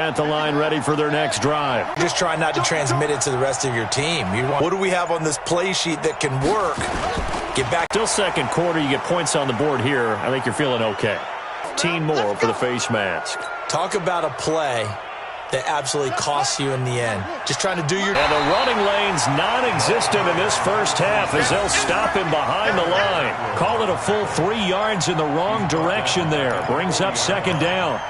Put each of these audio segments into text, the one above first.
At the line, ready for their next drive. Just try not to transmit it to the rest of your team. What do we have on this play sheet that can work? Get back. Still second quarter, you get points on the board here. I think you're feeling okay. 15 more for the face mask. Talk about a play that absolutely costs you in the end. Just trying to do your... And the running lane's non-existent in this first half as they'll stop him behind the line. Call it a full 3 yards in the wrong direction there. Brings up second down.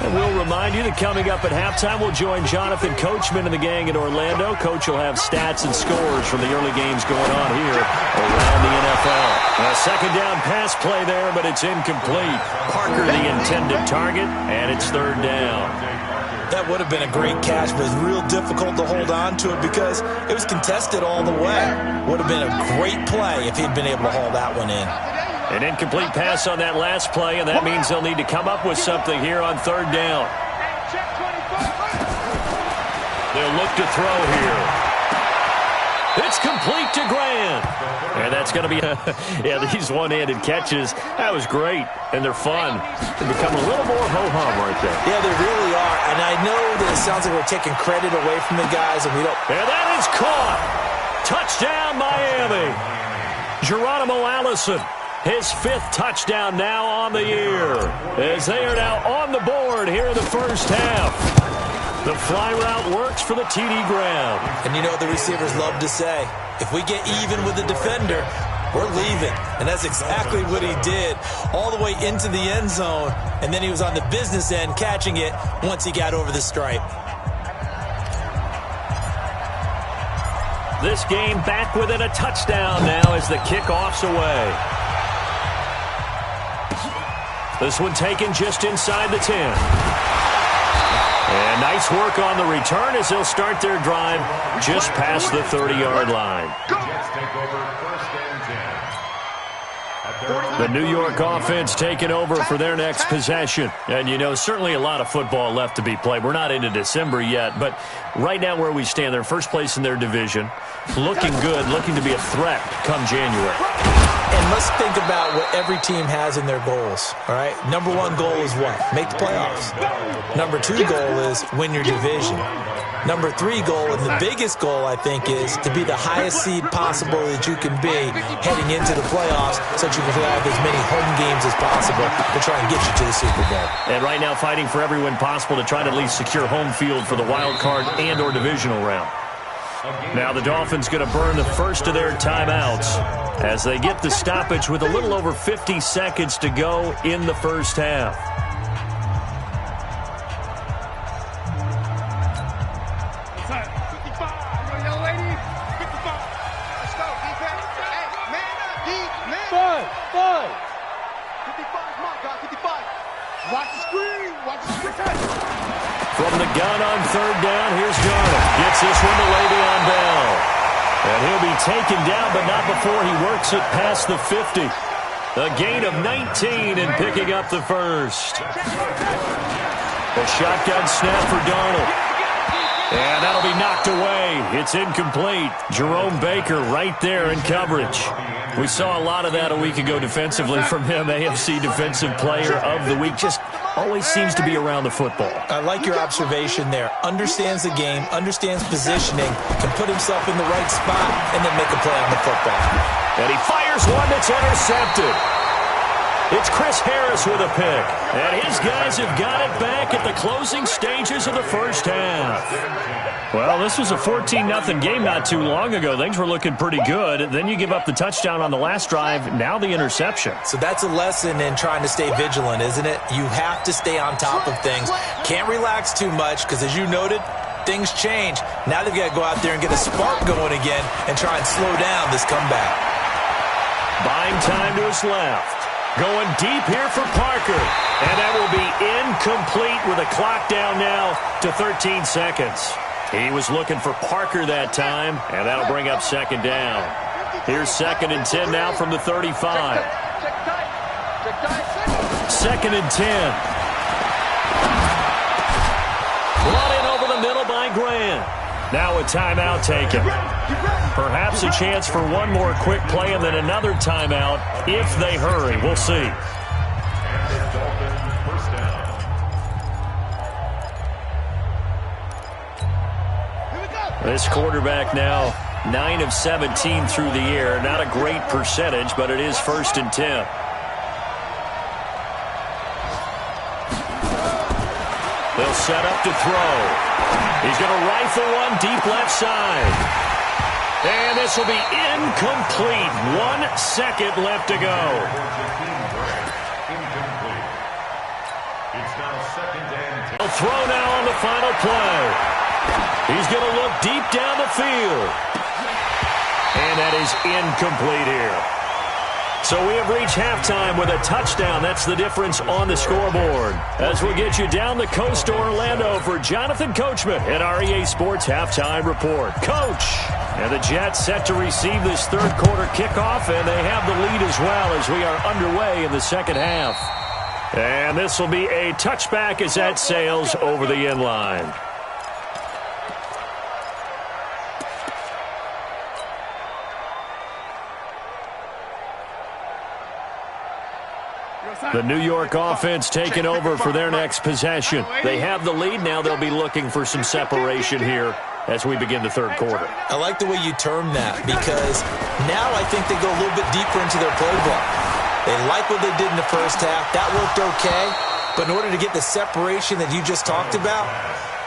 And we'll remind you that coming up at halftime, we'll join Jonathan Coachman and the gang in Orlando. Coach will have stats and scores from the early games going on here around the NFL. A second down pass play there, but it's incomplete. Parker the intended target, and it's third down. That would have been a great catch, but it's real difficult to hold on to it because it was contested all the way. Would have been a great play if he'd been able to haul that one in. An incomplete pass on that last play, and that means they'll need to come up with something here on third down. They'll look to throw here. It's complete to Grant. And that's going to be, yeah, these one-handed catches, that was great, and they're fun. They become a little more ho-hum right there. Yeah, they really are, and I know that it sounds like we're taking credit away from the guys, and we don't. And that is caught. Touchdown, Miami. Geronimo Allison. His 5th touchdown now on the year as they are now on the board here in the first half. The fly route works for the TD Graham. And you know what the receivers love to say? If we get even with the defender, we're leaving. And that's exactly what he did all the way into the end zone. And then he was on the business end catching it once he got over the stripe. This game back within a touchdown now as the kickoff's away. This one taken just inside the 10. And nice work on the return as they'll start their drive just past the 30-yard line. The New York offense taking over for their next possession. And, you know, certainly a lot of football left to be played. We're not into December yet, but right now where we stand, they're first place in their division. Looking good, looking to be a threat come January. And let's think about what every team has in their goals, all right? Number 1 goal is what? Make the playoffs. Number 2 goal is win your division. Number 3 goal, and the biggest goal, I think, is to be the highest seed possible that you can be heading into the playoffs so that you can have as many home games as possible to try and get you to the Super Bowl. And right now fighting for every win possible to try to at least secure home field for the wild card and or divisional round. Now the Dolphins going to burn the first of their timeouts as they get the stoppage with a little over 50 seconds to go in the first half. From the gun on third down, here's Darnold. Gets this one to Le'Veon Bell. And he'll be taken down, but not before he works it past the 50. A gain of 19 and picking up the first. A shotgun snap for Darnold. And that'll be knocked away. It's incomplete. Jerome Baker right there in coverage. We saw a lot of that a week ago defensively from him. AFC Defensive Player of the Week. Just always seems to be around the football. I like your observation there. Understands the game, understands positioning, can put himself in the right spot, and then make a play on the football. And he fires one that's intercepted. It's Chris Harris with a pick. And his guys have got it back at the closing stages of the first half. Well, this was a 14-0 game not too long ago. Things were looking pretty good. Then you give up the touchdown on the last drive. Now the interception. So that's a lesson in trying to stay vigilant, isn't it? You have to stay on top of things. Can't relax too much because, as you noted, things change. Now they've got to go out there and get a spark going again and try and slow down this comeback. Buying time to his left. Going deep here for Parker. And that will be incomplete with a clock down now to 13 seconds. He was looking for Parker that time, and that'll bring up second down. Here's 2nd and 10 now from the 35. 2nd and 10. Brought in over the middle by Grant. Now a timeout taken. Perhaps a chance for one more quick play and then another timeout if they hurry. We'll see. This quarterback now 9 of 17 through the air. Not a great percentage, but it is 1st and 10. They'll set up to throw. He's going to rifle one deep left side. And this will be incomplete. 1 second left to go. A throw now on the final play. He's going to look deep down the field. And that is incomplete here. So we have reached halftime with a touchdown. That's the difference on the scoreboard. As we'll get you down the coast to Orlando for Jonathan Coachman at our EA Sports Halftime Report. Coach! And the Jets set to receive this third quarter kickoff, and they have the lead as well as we are underway in the second half. And this will be a touchback as that sails over the end line. The New York offense taking over for their next possession. They have the lead. Now they'll be looking for some separation here as we begin the third quarter. I like the way you term that, because now I think they go a little bit deeper into their playbook. They like what they did in the first half. That worked okay. But in order to get the separation that you just talked about,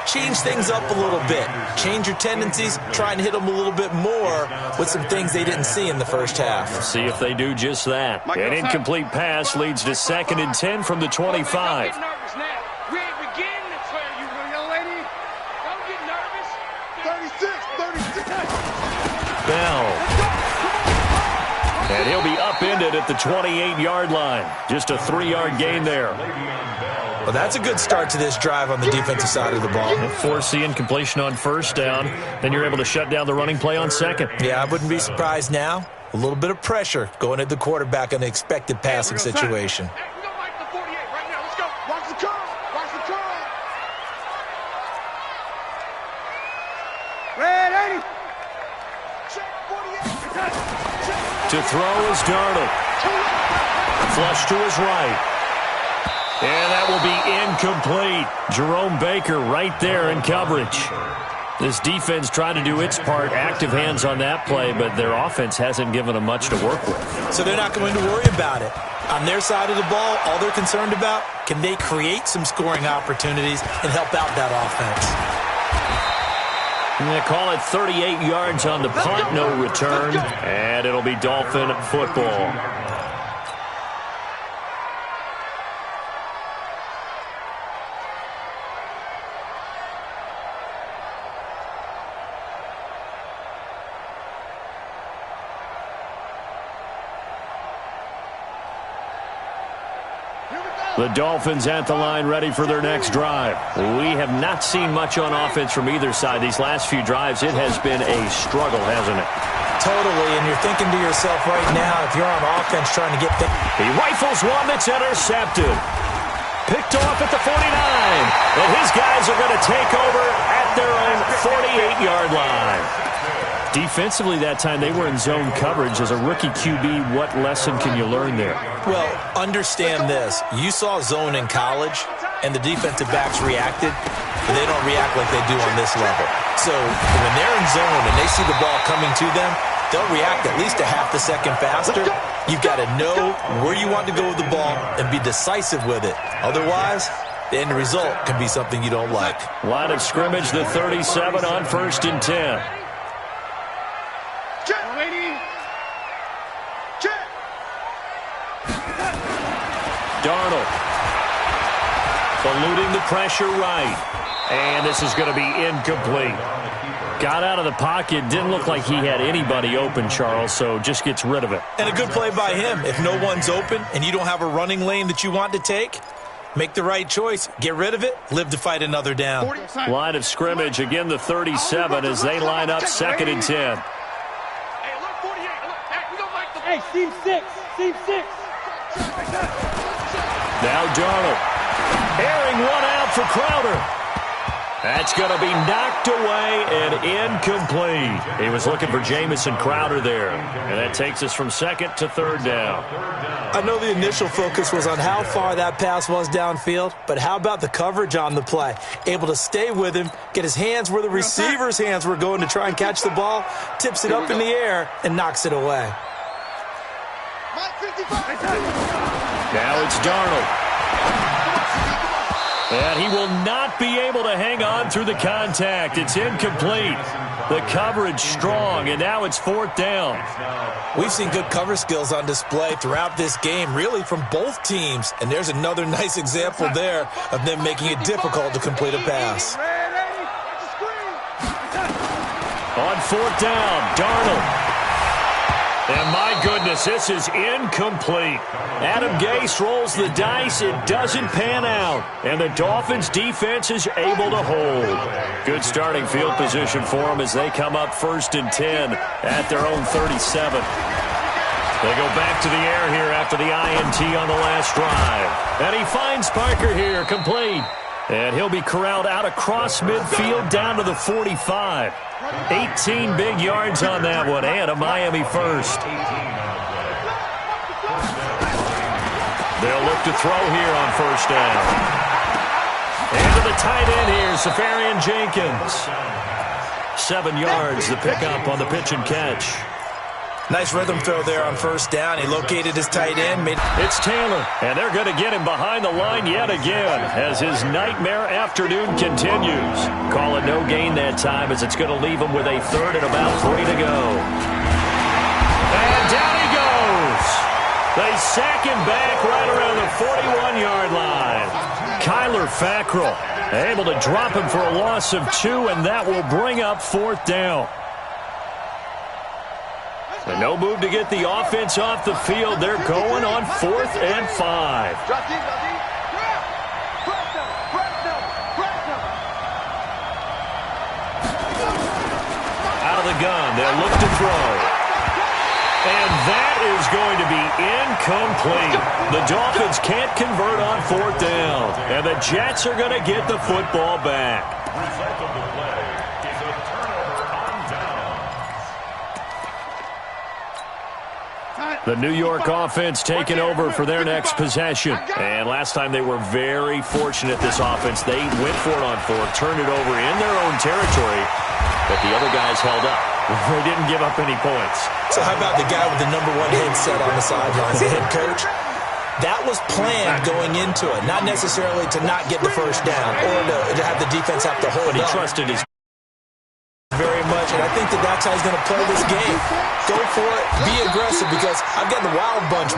change things up a little bit. Change your tendencies. Try and hit them a little bit more with some things they didn't see in the first half. See if they do just that. An incomplete pass leads to 2nd and 10 from the 25. Bell. And he'll be upended at the 28-yard line. Just a 3-yard gain there. Well, that's a good start to this drive on the defensive side of the ball. Force the incompletion on first down. Then you're able to shut down the running play on second. Yeah, I wouldn't be surprised now. A little bit of pressure going at the quarterback in the expected passing situation. To throw is Darnold. Flush to his right. And that will be incomplete. Jerome Baker right there in coverage. This defense tried to do its part, active hands on that play, but their offense hasn't given them much to work with. So they're not going to worry about it. On their side of the ball, all they're concerned about, can they create some scoring opportunities and help out that offense? And they call it 38 yards on the punt, no return, and it'll be Dolphin football. The Dolphins at the line ready for their next drive. We have not seen much on offense from either side. These last few drives, it has been a struggle, hasn't it? Totally, and you're thinking to yourself right now, if you're on offense trying to get things. He rifles one that's intercepted. Picked off at the 49. And his guys are going to take over at their own 48-yard line. Defensively that time, they were in zone coverage. As a rookie QB, what lesson can you learn there? Well, understand this. You saw zone in college, and the defensive backs reacted, but they don't react like they do on this level. So when they're in zone and they see the ball coming to them, they'll react at least a half a second faster. You've got to know where you want to go with the ball and be decisive with it. Otherwise, the end result can be something you don't like. Line of scrimmage, the 37 on 1st and 10. Darnold eluding the pressure right. And this is going to be incomplete. Got out of the pocket. Didn't look like he had anybody open, Charles, so just gets rid of it. And a good play by him. If no one's open and you don't have a running lane that you want to take, make the right choice. Get rid of it. Live to fight another down. Line of scrimmage, again the 37 as they line up 2nd and 10. Hey, seam 6. Now Darnold airing one out for Crowder. That's going to be knocked away and incomplete. He was looking for Jamison Crowder there. And that takes us from second to third down. I know the initial focus was on how far that pass was downfield, but how about the coverage on the play? Able to stay with him, get his hands where the receiver's hands were going to try and catch the ball, tips it up in the air, and knocks it away. Now it's Darnold. And he will not be able to hang on through the contact. It's incomplete. The coverage strong, and now it's fourth down. We've seen good cover skills on display throughout this game, really from both teams. And there's another nice example there of them making it difficult to complete a pass. On fourth down, Darnold. And my goodness, this is incomplete. Adam Gase rolls the dice. It doesn't pan out. And the Dolphins defense is able to hold. Good starting field position for them as they come up 1st and 10 at their own 37. They go back to the air here after the INT on the last drive. And he finds Parker here, complete. And he'll be corralled out across midfield down to the 45. 18 big yards on that one, and a Miami first. They'll look to throw here on first down. And to the tight end here, Safarian Jenkins. 7 yards, the pickup on the pitch and catch. Nice rhythm throw there on first down. He located his tight end. It's Taylor, and they're going to get him behind the line yet again as his nightmare afternoon continues. Call it no gain that time as it's going to leave him with a third and about 3 to go. And down he goes. They sack him back right around the 41-yard line. Kyler Fackrell able to drop him for a loss of 2, and that will bring up fourth down. And no move to get the offense off the field. They're going on 4th and 5. Out of the gun, they'll look to throw. And that is going to be incomplete. The Dolphins can't convert on 4th down. And the Jets are going to get the football back. The New York offense taking over for their next possession. And last time they were very fortunate, this offense. They went for it on 4th, turned it over in their own territory, but the other guys held up. They didn't give up any points. So how about the guy with the #1 headset on the sidelines, the head coach? That was planned going into it, not necessarily to not get the first down or to have the defense have to hold up. But he trusted his very much, and I think that's how he's going to play this game. Go for it, be aggressive, because I've got the wild bunch